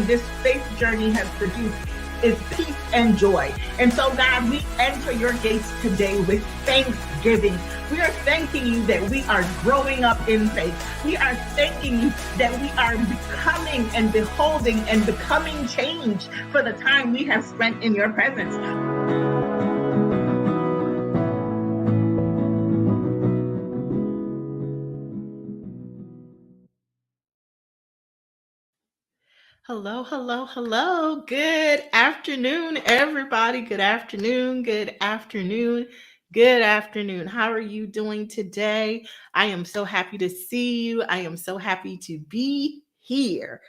this faith journey has produced is peace and joy. And so, God, we enter your gates today with thanksgiving. We are thanking you that we are growing up in faith. We are thanking you that we are becoming and beholding and becoming change for the time we have spent in your presence. Hello, hello, hello. Good afternoon, everybody. Good afternoon, good afternoon, good afternoon. How are you doing today? I am so happy to see you. I am so happy to be here.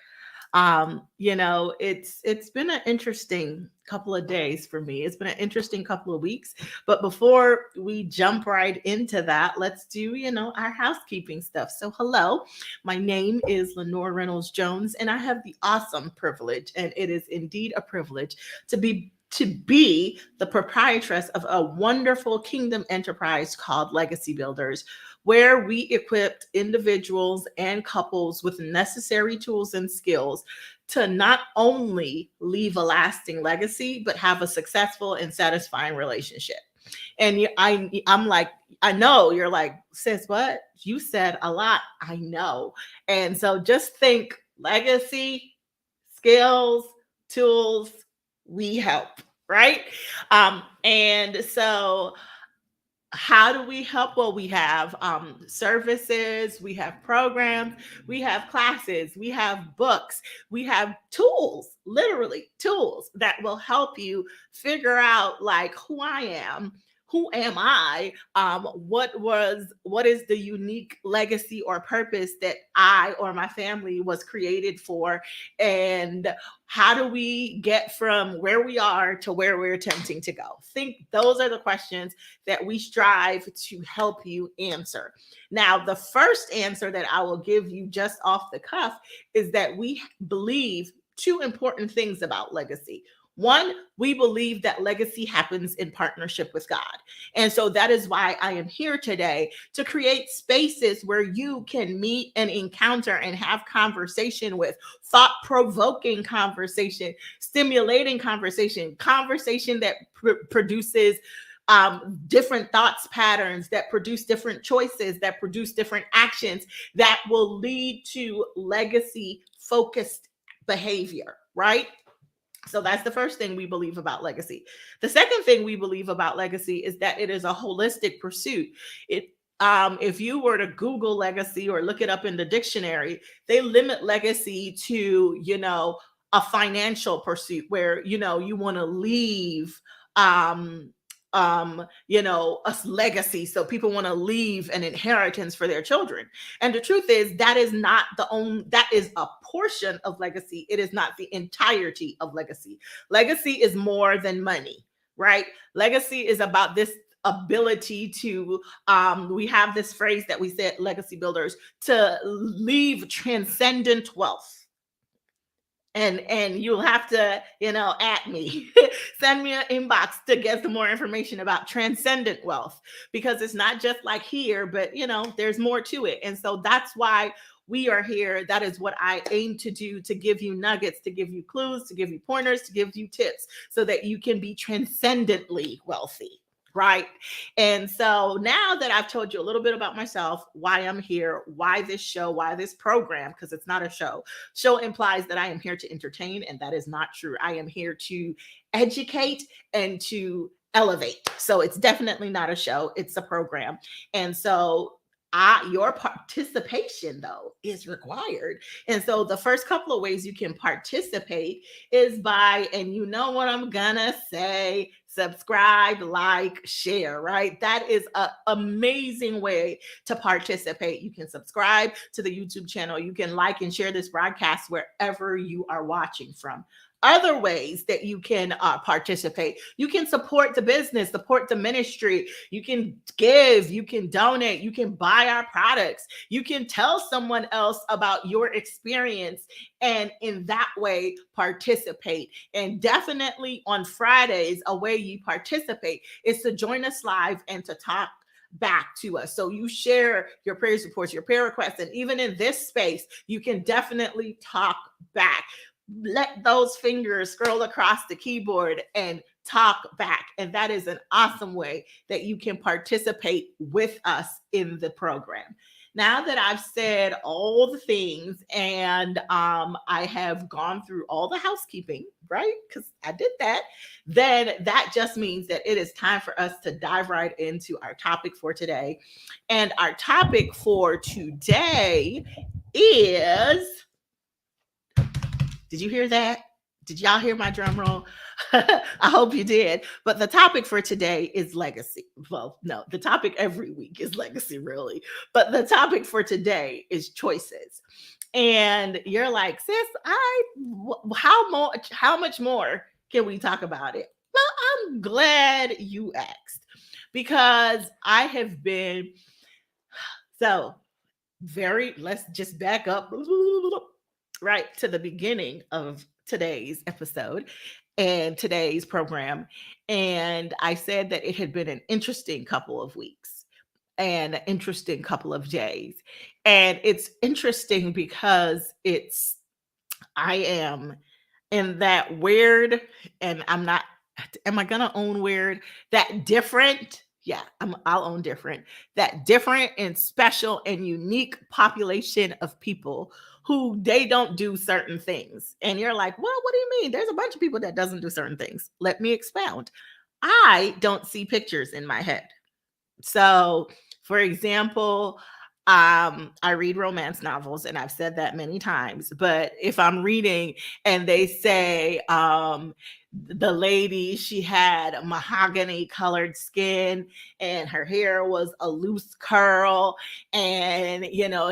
It's been an interesting couple of days for me. It's been an interesting couple of weeks. But before we jump right into that, let's do, our housekeeping stuff. So hello, my name is Lenore Reynolds Jones, and I have the awesome privilege, and it is indeed a privilege to be the proprietress of a wonderful kingdom enterprise called Legacy Builders, where we equipped individuals and couples with necessary tools and skills to not only leave a lasting legacy, but have a successful and satisfying relationship. And I'm like, I know you're like, sis, what? You said a lot. I know. And so just think legacy, skills, tools, we help, right? And so how do we help? Well, we have services, we have programs, we have classes, we have books, we have tools, literally tools that will help you figure out like who I am. Who am I? What is the unique legacy or purpose that I or my family was created for? And how do we get from where we are to where we're attempting to go? Think those are the questions that we strive to help you answer. Now, the first answer that I will give you just off the cuff is that we believe two important things about legacy. One, we believe that legacy happens in partnership with God. And so that is why I am here today to create spaces where you can meet and encounter and have conversation with thought-provoking conversation, stimulating conversation that produces different thoughts patterns, that produce different choices, that produce different actions that will lead to legacy focused behavior, right? So that's the first thing we believe about legacy. The second thing we believe about legacy is that it is a holistic pursuit. If you were to Google legacy or look it up in the dictionary, they limit legacy to, a financial pursuit where, you want to leave, a legacy. So people want to leave an inheritance for their children. And the truth is that is not that is a portion of legacy. It is not the entirety of legacy. Legacy is more than money, right? Legacy is about this ability to we have this phrase that we said, legacy builders, to leave transcendent wealth. And you'll have to, at me, send me an inbox to get some more information about transcendent wealth, because it's not just like here, but there's more to it. And so that's why we are here. That is what I aim to do, to give you nuggets, to give you clues, to give you pointers, to give you tips so that you can be transcendently wealthy. Right. And so now that I've told you a little bit about myself, why I'm here, why this show, why this program, because it's not a show. Show implies that I am here to entertain, and that is not true. I am here to educate and to elevate. So it's definitely not a show. It's a program. And so your participation, though, is required. And so the first couple of ways you can participate is by, and you know what I'm gonna say, subscribe, like, share, right? That is an amazing way to participate. You can subscribe to the YouTube channel. You can like and share this broadcast wherever you are watching from. Other ways that you can participate: you can support the business, support the ministry, you can give, you can donate, you can buy our products, you can tell someone else about your experience, and in that way participate. And definitely on Fridays, a way you participate is to join us live and to talk back to us. So you share your praise reports, your prayer requests, and even in this space, you can definitely talk back. let those fingers scroll across the keyboard and talk back. And that is an awesome way that you can participate with us in the program. Now that I've said all the things and I have gone through all the housekeeping, right? Because I did that, then that just means that it is time for us to dive right into our topic for today. And our topic for today is, did you hear that? Did y'all hear my drum roll? I hope you did. But the topic for today is legacy. Well, no, the topic every week is legacy, really. But the topic for today is choices. And you're like, sis, how much more can we talk about it? Well, I'm glad you asked, because I have been so let's just back up right to the beginning of today's episode and today's program. And I said that it had been an interesting couple of weeks and an interesting couple of days. And it's interesting because I am in that weird, and I'm not, am I gonna own weird? That different, yeah, I'll own different. That different and special and unique population of people who they don't do certain things. And you're like, well, what do you mean? There's a bunch of people that doesn't do certain things. Let me expound. I don't see pictures in my head. So, for example, I read romance novels, and I've said that many times. But if I'm reading and they say the lady, she had mahogany colored skin and her hair was a loose curl, and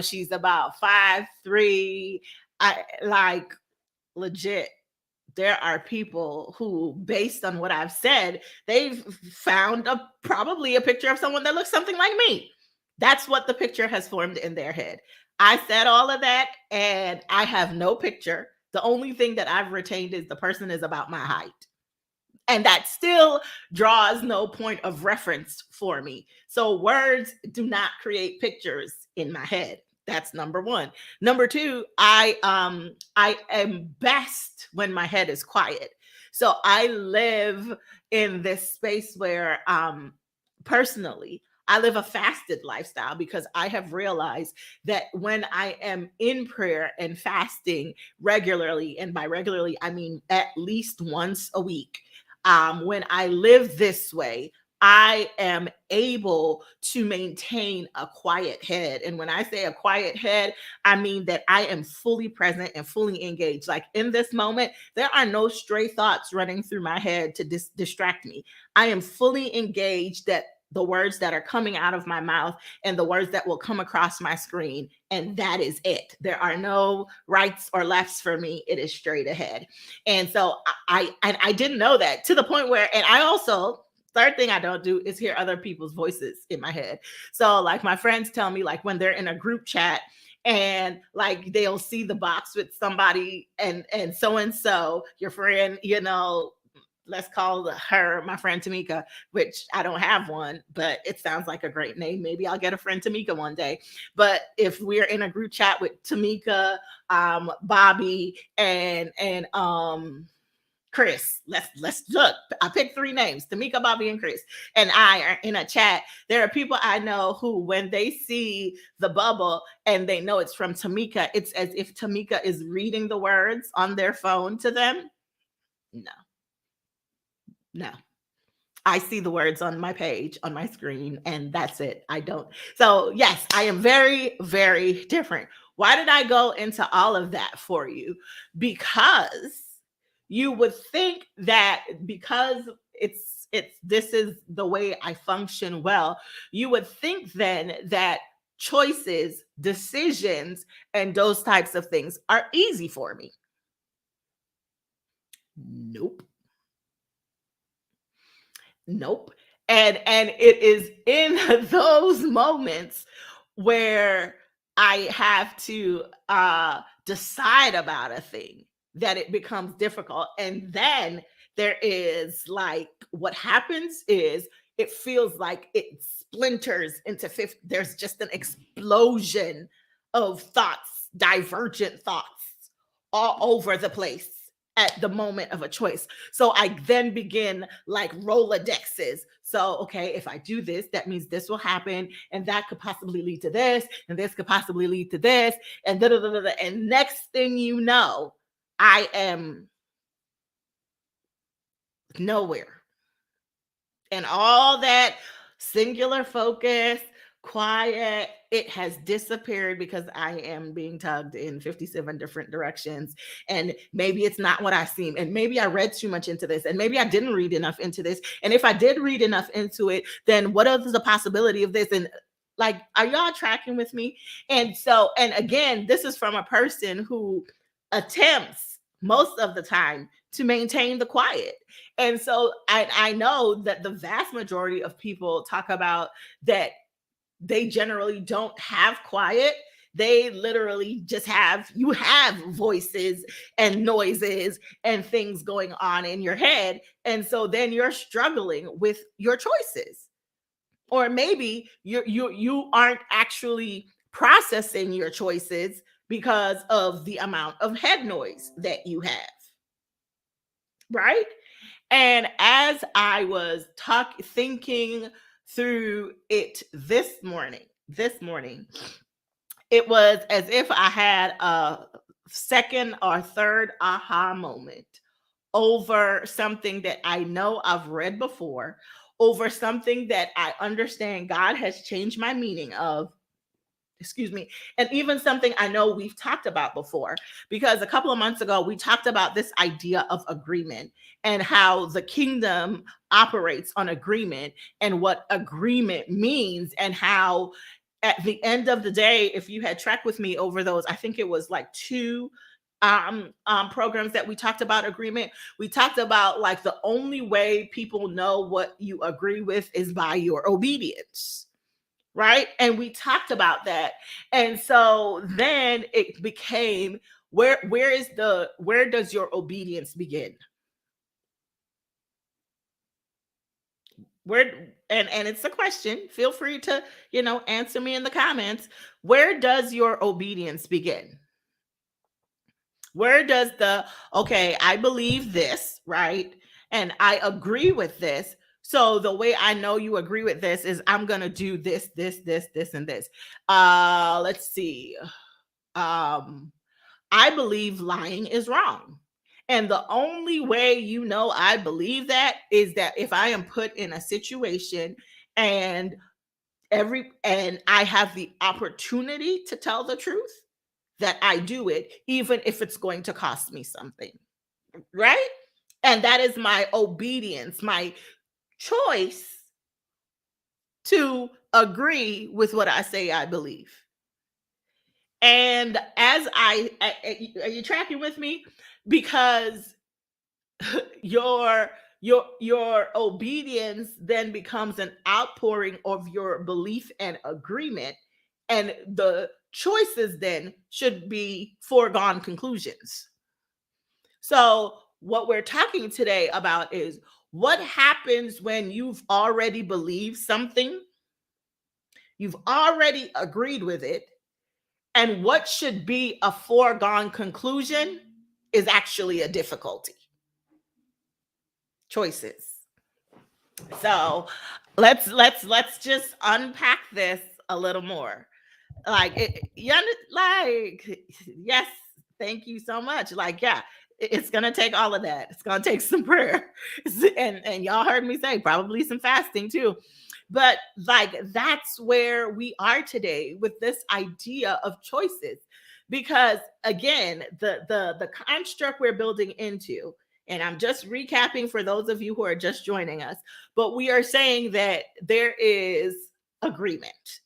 she's about 5'3", I like, legit, there are people who, based on what I've said, they've found probably a picture of someone that looks something like me. That's what the picture has formed in their head. I said all of that, and I have no picture. The only thing that I've retained is the person is about my height. And that still draws no point of reference for me. So words do not create pictures in my head. That's number one. Number two, I am best when my head is quiet. So I live in this space where personally, I live a fasted lifestyle, because I have realized that when I am in prayer and fasting regularly, and by regularly, I mean at least once a week, when I live this way, I am able to maintain a quiet head. And when I say a quiet head, I mean that I am fully present and fully engaged. Like in this moment, there are no stray thoughts running through my head to distract me. I am fully engaged, that the words that are coming out of my mouth and the words that will come across my screen. And that is it. There are no rights or lefts for me. It is straight ahead. And so I didn't know that, to the point where, and I also, third thing I don't do is hear other people's voices in my head. So like my friends tell me, like when they're in a group chat and like they'll see the box with somebody and so your friend, let's call her my friend Tamika, which I don't have one, but it sounds like a great name. Maybe I'll get a friend Tamika one day. But if we're in a group chat with Tamika, Bobby, and Chris, let's look. I picked three names: Tamika, Bobby, and Chris. And I are in a chat. There are people I know who, when they see the bubble and they know it's from Tamika, it's as if Tamika is reading the words on their phone to them. No. I see the words on my page, on my screen, and that's it. I don't. So, yes, I am very, very different. Why did I go into all of that for you? Because you would think that because this is the way I function well, you would think then that choices, decisions, and those types of things are easy for me. Nope. And it is in those moments where I have to decide about a thing that it becomes difficult. And then there is like, what happens is it feels like it splinters into 50. There's just an explosion of thoughts, divergent thoughts all over the place at the moment of a choice. So I then begin like Rolodexes. So, okay, if I do this, that means this will happen, and that could possibly lead to this, and this could possibly lead to this, and da da da da. And next thing you know, I am nowhere. And all that singular focus, quiet, it has disappeared because I am being tugged in 57 different directions. And maybe it's not what I seem. And maybe I read too much into this. And maybe I didn't read enough into this. And if I did read enough into it, then what is the possibility of this? And like, are y'all tracking with me? And so, and again, this is from a person who attempts most of the time to maintain the quiet. And so I know that the vast majority of people talk about that they generally don't have quiet. They literally just you have voices and noises and things going on in your head. And so then you're struggling with your choices. Or maybe you aren't actually processing your choices because of the amount of head noise that you have. Right? And as I was thinking through it this morning, it was as if I had a second or third aha moment over something that I know I've read before, over something that I understand God has changed my meaning of, excuse me, and even something I know we've talked about before, because a couple of months ago, we talked about this idea of agreement and how the kingdom operates on agreement and what agreement means, and how at the end of the day, if you had tracked with me over those, I think it was like two programs that we talked about agreement. We talked about like the only way people know what you agree with is by your obedience. Right. And we talked about that. And so then it became where does your obedience begin? And it's a question. Feel free to, answer me in the comments. Where does your obedience begin? Where does okay, I believe this, right? And I agree with this. So the way I know you agree with this is I'm going to do this, and this. Let's see. I believe lying is wrong. And the only way you know I believe that is that if I am put in a situation and I have the opportunity to tell the truth, that I do it, even if it's going to cost me something. Right? And that is my obedience, my choice to agree with what I say I believe. And as are you tracking with me? Because your obedience then becomes an outpouring of your belief and agreement, and the choices then should be foregone conclusions. So what we're talking today about is what happens when you've already believed something, you've already agreed with it, and what should be a foregone conclusion is actually a difficulty. Choices. So let's just unpack this a little more. Like yes, thank you so much. Like, yeah, it's gonna take all of that. It's gonna take some prayer, and y'all heard me say probably some fasting too. But like that's where we are today with this idea of choices, because again, the construct we're building into, and I'm just recapping for those of you who are just joining us, but we are saying that there is agreement.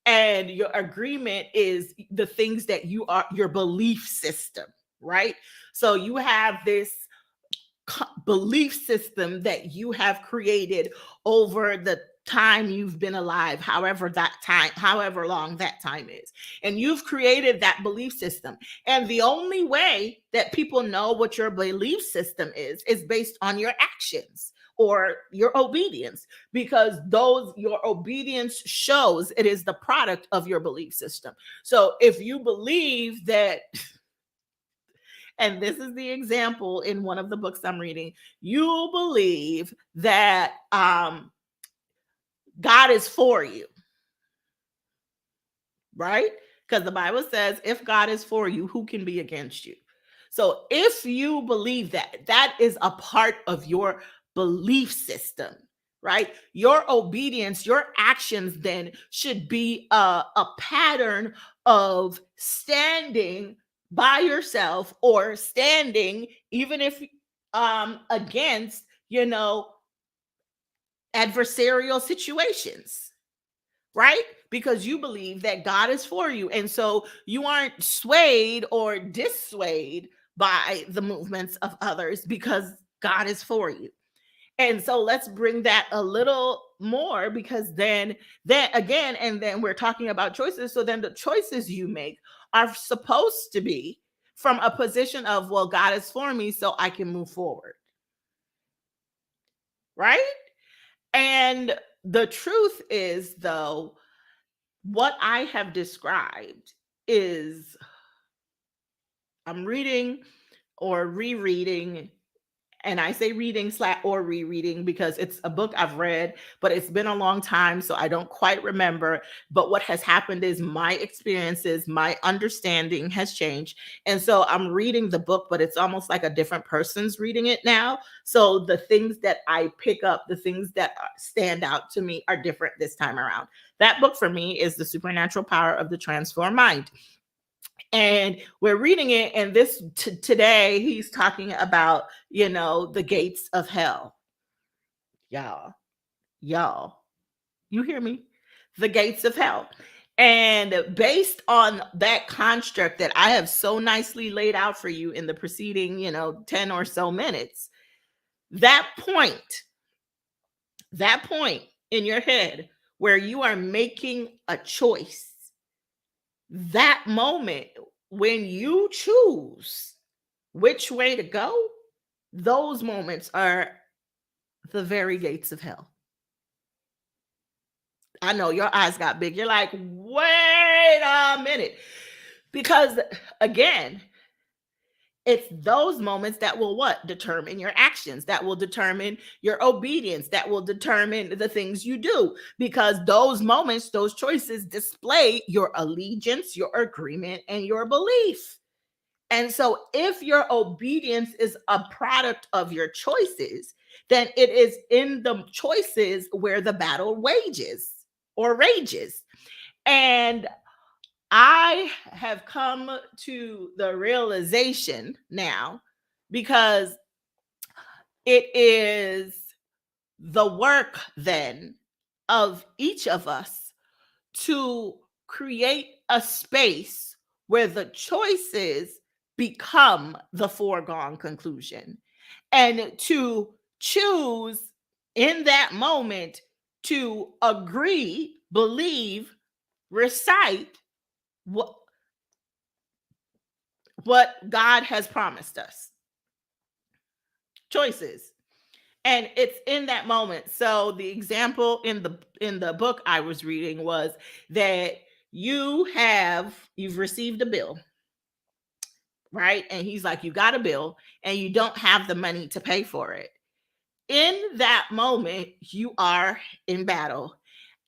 And your agreement is the things that you are, your belief system, right? So you have this belief system that you have created over the time you've been alive, however long that time is. And you've created that belief system. And the only way that people know what your belief system is based on your actions or your obedience, because your obedience shows it is the product of your belief system. So if you believe that And this is the example in one of the books I'm reading. You believe that God is for you, right? Because the Bible says, if God is for you, who can be against you? So if you believe that, that is a part of your belief system, right? Your obedience, your actions then should be a pattern of standing by yourself, or standing even if against, adversarial situations, right? Because you believe that God is for you. And so you aren't swayed or dissuaded by the movements of others, because God is for you. And so let's bring that a little more, because then again, and then we're talking about choices. So then the choices you make are supposed to be from a position of, well, God is for me, so I can move forward. Right? And the truth is, though, what I have described is, I'm reading or rereading, and I say reading or rereading because it's a book I've read, but it's been a long time, so I don't quite remember. But what has happened is my experiences, my understanding has changed. And so I'm reading the book, but it's almost like a different person's reading it now. So the things that I pick up, the things that stand out to me are different this time around. That book for me is The Supernatural Power of the Transformed Mind. And we're reading it, and this today he's talking about, the gates of hell. Y'all, you hear me? The gates of hell. And based on that construct that I have so nicely laid out for you in the preceding, 10 or so minutes, that point in your head where you are making a choice, that moment when you choose which way to go, those moments are the very gates of hell. I know your eyes got big. You're like, wait a minute. Because again, it's those moments that will what? Determine your actions, that will determine your obedience, that will determine the things you do. Because those moments, those choices display your allegiance, your agreement, and your belief. And so if your obedience is a product of your choices, then it is in the choices where the battle wages or rages. And I have come to the realization now, because it is the work then of each of us to create a space where the choices become the foregone conclusion, and to choose in that moment to agree, believe, recite what God has promised us. Choices. And it's in that moment. So the example in the book I was reading was that you've received a bill, right? And he's like, you got a bill and you don't have the money to pay for it. In that moment, you are in battle.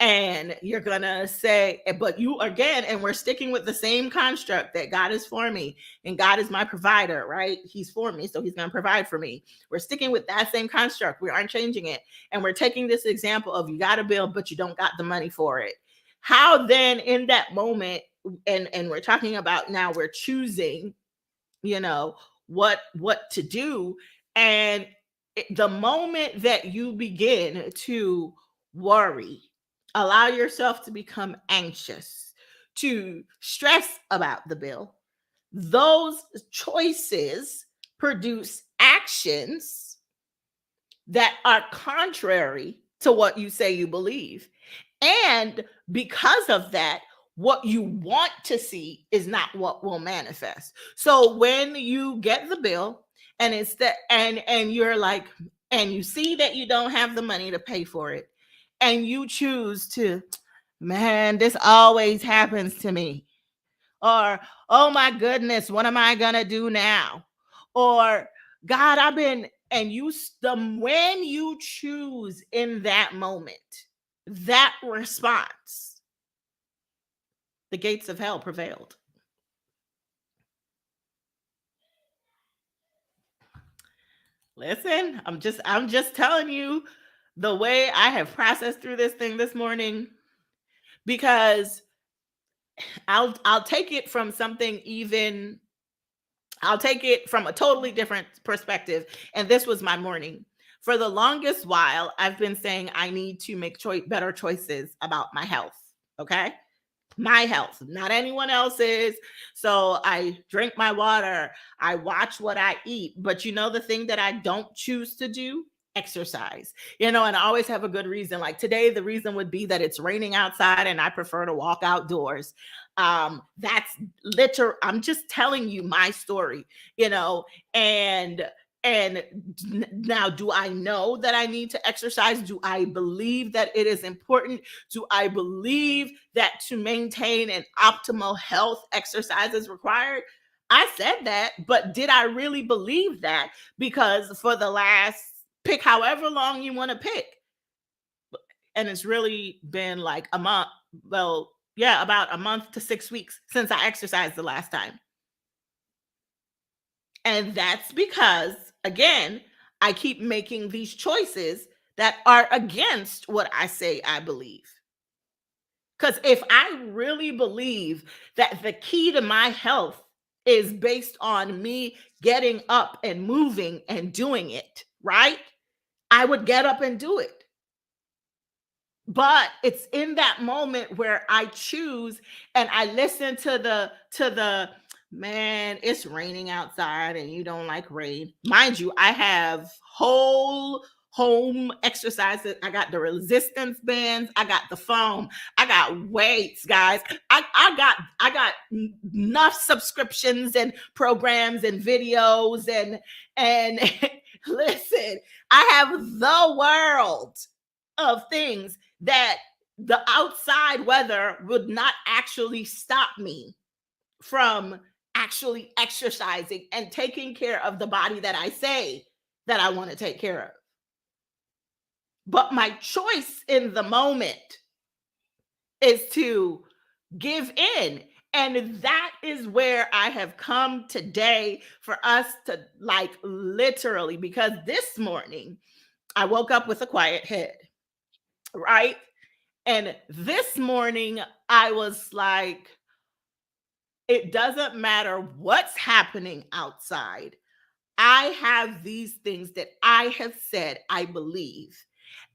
And you're going to say, but you again, and we're sticking with the same construct that God is for me and God is my provider, right? He's for me, so he's going to provide for me. We're sticking with that same construct. We aren't changing it. And we're taking this example of you got a bill, but you don't got the money for it. How then in that moment, and we're talking about now we're choosing, what to do. And the moment that you begin to worry, allow yourself to become anxious, to stress about the bill, those choices produce actions that are contrary to what you say you believe. And because of that, what you want to see is not what will manifest. So when you get the bill and it's that, and you're like, and you see that you don't have the money to pay for it, and you choose to, man, this always happens to me. Or, oh my goodness, what am I going to do now? or God, I've been, and when you choose in that moment, that response, the gates of hell prevailed. Listen, I'm just telling you the way I have processed through this thing this morning, because I'll take it from something even I'll take it from a totally different perspective. And this was my morning. For the longest while, I've been saying I need to make better choices about my health. Okay. My health, not anyone else's. So I drink my water. I watch what I eat. But the thing that I don't choose to do? Exercise. And I always have a good reason. Like today, the reason would be that it's raining outside and I prefer to walk outdoors. That's literal. I'm just telling you my story, and now, do I know that I need to exercise? Do I believe that it is important? Do I believe that to maintain an optimal health, exercise is required? I said that, but did I really believe that? Because for the last, pick however long you want to pick, and it's really been like a month. Well, yeah, about a month to 6 weeks since I exercised the last time. And that's because, again, I keep making these choices that are against what I say I believe. Because if I really believe that the key to my health is based on me getting up and moving and doing it, right? I would get up and do it. But it's in that moment where I choose and I listen to the man, it's raining outside and you don't like rain. Mind you, I have whole home exercises. I got the resistance bands, I got the foam, I got weights, guys. I got enough subscriptions and programs and videos and listen, I have the world of things that the outside weather would not actually stop me from actually exercising and taking care of the body that I say that I want to take care of. But my choice in the moment is to give in. And that is where I have come today for us to, like, literally, because this morning I woke up with a quiet head, right? And this morning, I was like, it doesn't matter what's happening outside. I have these things that I have said I believe.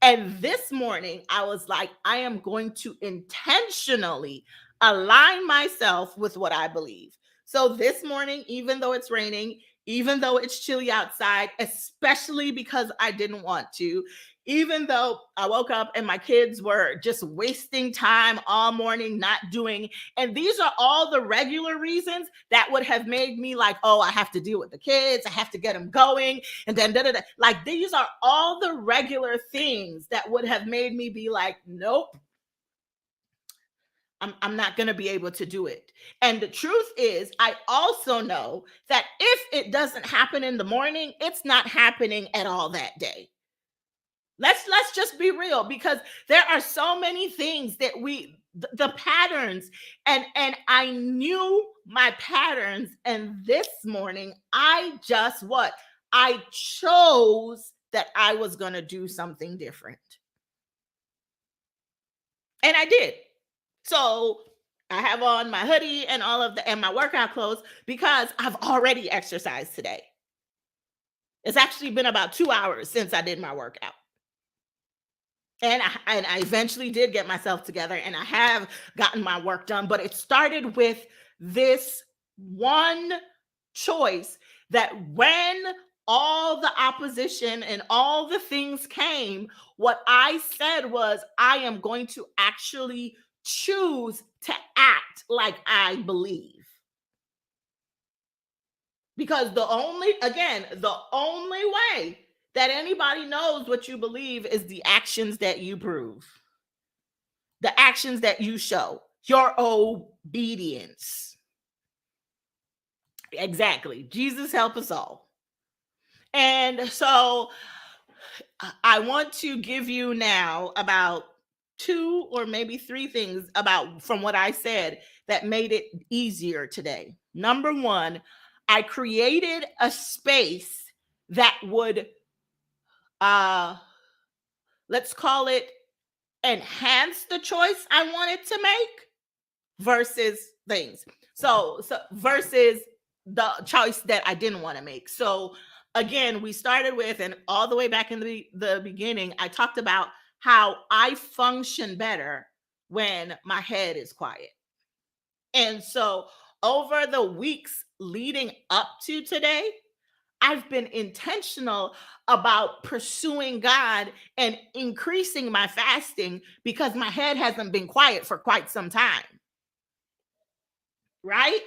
And this morning, I was like, I am going to intentionally align myself with what I believe. So this morning, even though it's raining, even though it's chilly outside, especially because I didn't want to, even though I woke up and my kids were just wasting time all morning, not doing, and these are all the regular reasons that would have made me like, oh, I have to deal with the kids, I have to get them going, and then da-da-da. Like, these are all the regular things that would have made me be like, nope, I'm not going to be able to do it. And the truth is, I also know that if it doesn't happen in the morning, it's not happening at all that day. Let's just be real, because there are so many things that the patterns, and I knew my patterns, and this morning I chose that I was going to do something different. And I did. So I have on my hoodie and and my workout clothes because I've already exercised today. It's actually been about 2 hours since I did my workout. And I eventually did get myself together and I have gotten my work done, but it started with this one choice that when all the opposition and all the things came, what I said was, I am going to actually choose to act like I believe. Because the only way that anybody knows what you believe is the actions that you prove, the actions that you show, your obedience. Exactly. Jesus help us all. And so I want to give you now about two or maybe three things about from what I said that made it easier today. Number one, I created a space that would let's call it enhance the choice I wanted to make versus things. So versus the choice that I didn't want to make. So again, we started with, and all the way back in the beginning, I talked about how I function better when my head is quiet. And so over the weeks leading up to today, I've been intentional about pursuing God and increasing my fasting because my head hasn't been quiet for quite some time. Right?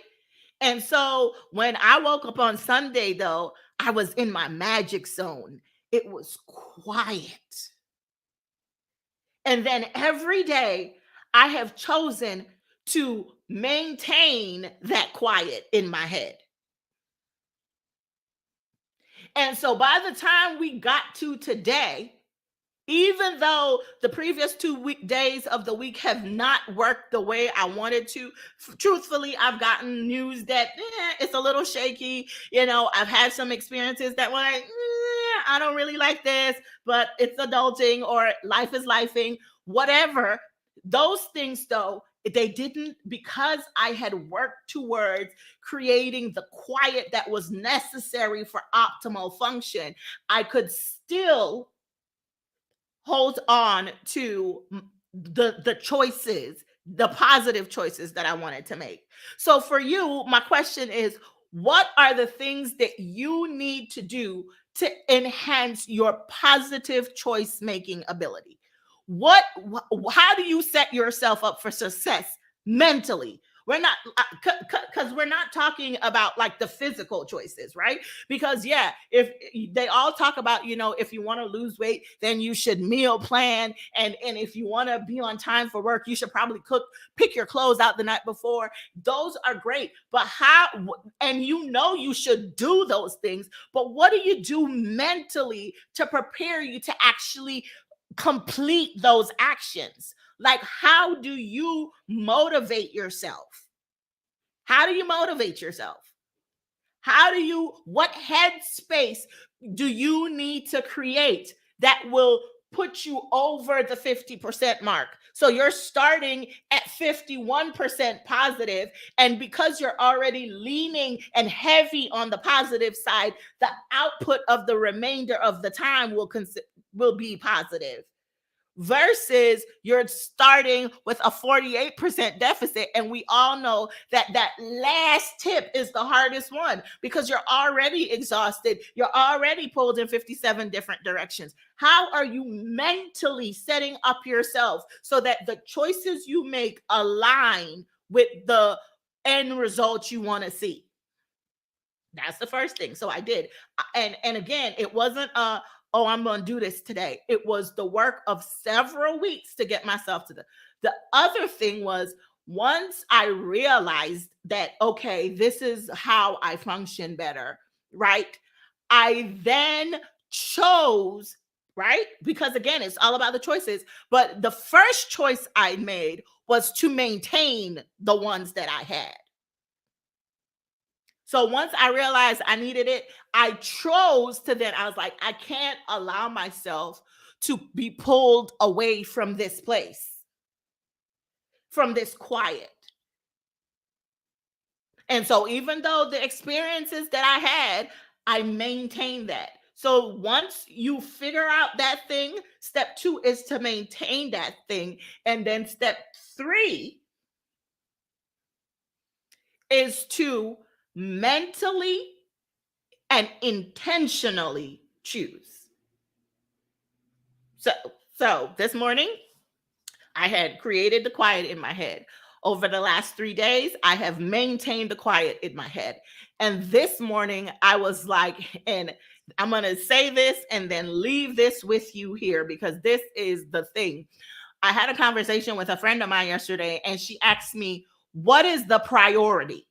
And so when I woke up on Sunday, though, I was in my magic zone. It was quiet. And then every day I have chosen to maintain that quiet in my head. And so by the time we got to today, even though the previous 2 days of the week have not worked the way I wanted to, truthfully, I've gotten news that it's a little shaky. I've had some experiences that were like, I don't really like this, but it's adulting or life is lifing, whatever. Those things, though, they didn't, because I had worked towards creating the quiet that was necessary for optimal function, I could still hold on to the choices, the positive choices that I wanted to make. So for you, my question is, what are the things that you need to do to enhance your positive choice making ability? How do you set yourself up for success mentally? We're not, because we're not talking about like the physical choices, right? Because if they all talk about, if you want to lose weight, then you should meal plan. And if you want to be on time for work, you should probably pick your clothes out the night before. Those are great. But and you should do those things. But what do you do mentally to prepare you to actually complete those actions? Like, how do you motivate yourself? How do you motivate yourself? What headspace do you need to create that will put you over the 50% mark? So you're starting at 51% positive, and because you're already leaning and heavy on the positive side, the output of the remainder of the time will be positive. Versus you're starting with a 48% deficit. And we all know that last tip is the hardest one because you're already exhausted. You're already pulled in 57 different directions. How are you mentally setting up yourself so that the choices you make align with the end result you want to see? That's the first thing. So I did. And again, it wasn't I'm going to do this today. It was the work of several weeks to get myself to the other thing was, once I realized that, okay, this is how I function better, right? I then chose, right? Because again, it's all about the choices. But the first choice I made was to maintain the ones that I had. So once I realized I needed it, I chose to I was like, I can't allow myself to be pulled away from this place, from this quiet. And so even though the experiences that I had, I maintained that. So once you figure out that thing, step 2 is to maintain that thing. And then step 3 is to mentally and intentionally choose. So this morning, I had created the quiet in my head. Over the last 3 days, I have maintained the quiet in my head. And this morning, I was like, and I'm going to say this and then leave this with you here because this is the thing. I had a conversation with a friend of mine yesterday, and she asked me, what is the priority?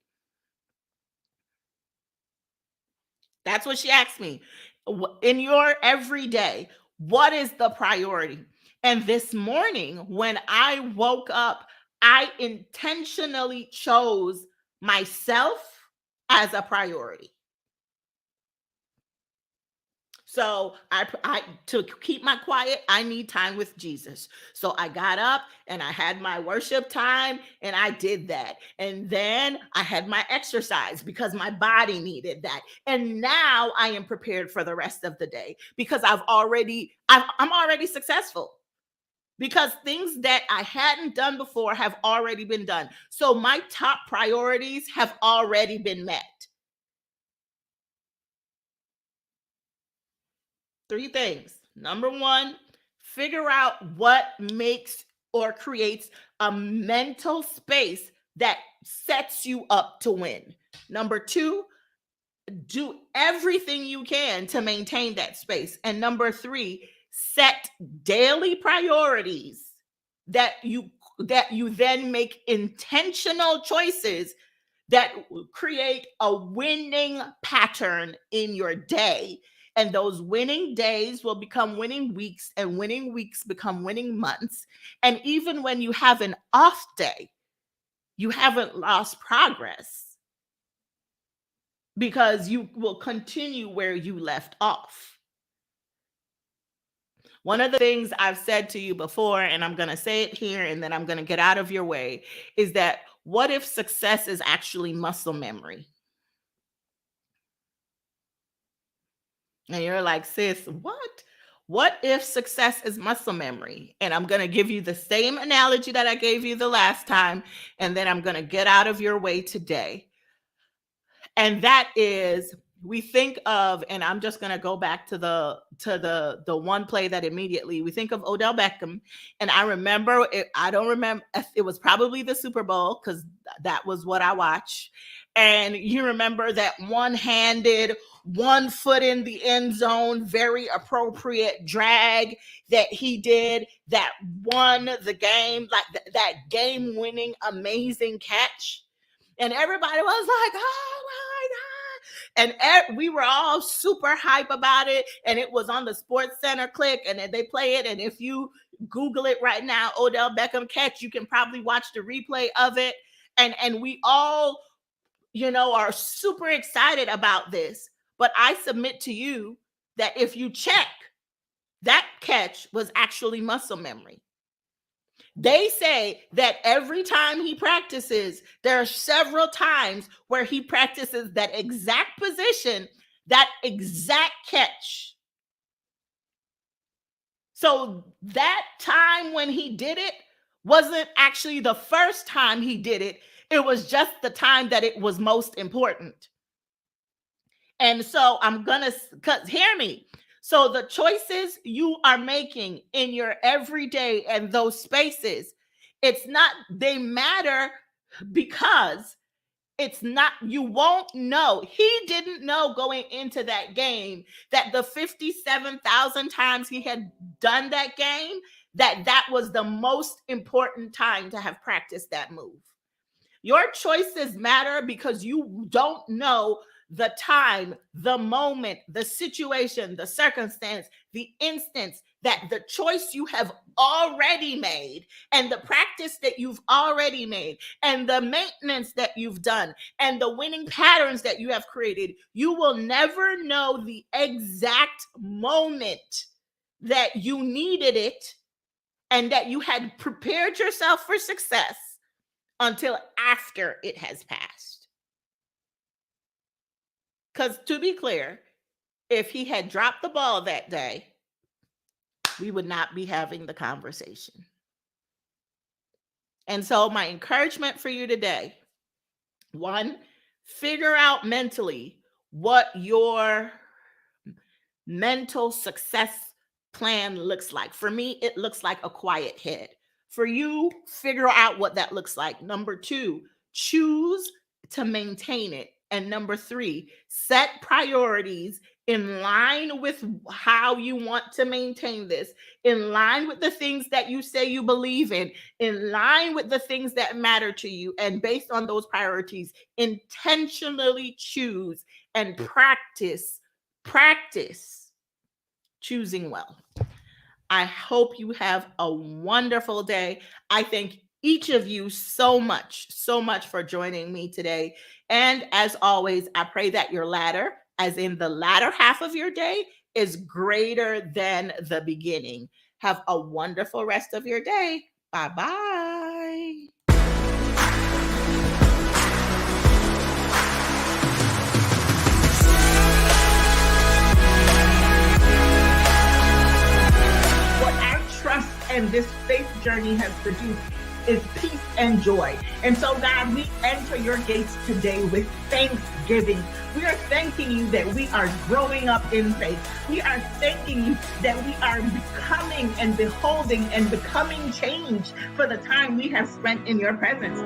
That's what she asked me. In your everyday, what is the priority? And this morning, when I woke up, I intentionally chose myself as a priority. So I to keep my quiet, I need time with Jesus. So I got up and I had my worship time and I did that. And then I had my exercise because my body needed that. And now I am prepared for the rest of the day because I'm already successful because things that I hadn't done before have already been done. So my top priorities have already been met. Three things. Number one, figure out what makes or creates a mental space that sets you up to win. Number two, do everything you can to maintain that space. And number three, set daily priorities that you then make intentional choices that create a winning pattern in your day. And those winning days will become winning weeks, and winning weeks become winning months. And even when you have an off day, you haven't lost progress because you will continue where you left off. One of the things I've said to you before, and I'm going to say it here and then I'm going to get out of your way, is that what if success is actually muscle memory? And you're like, sis, what? What if success is muscle memory? And I'm going to give you the same analogy that I gave you the last time, and then I'm going to get out of your way today. And that is, we think of, and I'm just going to go back to the one play that immediately we think of Odell Beckham. And I remember it, I don't remember, it was probably the Super Bowl because that was what I watched. And you remember that one-handed, 1 foot in the end zone, very appropriate drag that he did that won the game, like that game-winning amazing catch. And everybody was like, oh my God. And we were all super hype about it. And it was on the Sports Center click and they play it. And if you Google it right now, Odell Beckham catch, you can probably watch the replay of it. And we all, are super excited about this. But I submit to you that if you check, that catch was actually muscle memory. They say that every time he practices, there are several times where he practices that exact position, that exact catch. So that time when he did it wasn't actually the first time he did it. It was just the time that it was most important. And so hear me. So the choices you are making in your everyday and those spaces, they matter because you won't know. He didn't know going into that game that the 57,000 times he had done that game, that was the most important time to have practiced that move. Your choices matter because you don't know the time, the moment, the situation, the circumstance, the instance that the choice you have already made and the practice that you've already made and the maintenance that you've done and the winning patterns that you have created, you will never know the exact moment that you needed it and that you had prepared yourself for success until after it has passed. Because to be clear, if he had dropped the ball that day, we would not be having the conversation. And so my encouragement for you today, one, figure out mentally what your mental success plan looks like. For me, it looks like a quiet head. For you, figure out what that looks like. Number two, choose to maintain it. And number three, set priorities in line with how you want to maintain this, in line with the things that you say you believe in line with the things that matter to you. And based on those priorities, intentionally choose and practice Practice choosing well. I hope you have a wonderful day. I thank each of you so much for joining me today. And as always, I pray that your ladder, as in the latter half of your day, is greater than the beginning. Have a wonderful rest of your day. Bye-bye. What our trust and this faith journey has produced is peace and joy. And so, God, we enter your gates today with thanksgiving. We are thanking you that we are growing up in faith. We are thanking you that we are becoming and beholding and becoming change for the time we have spent in your presence.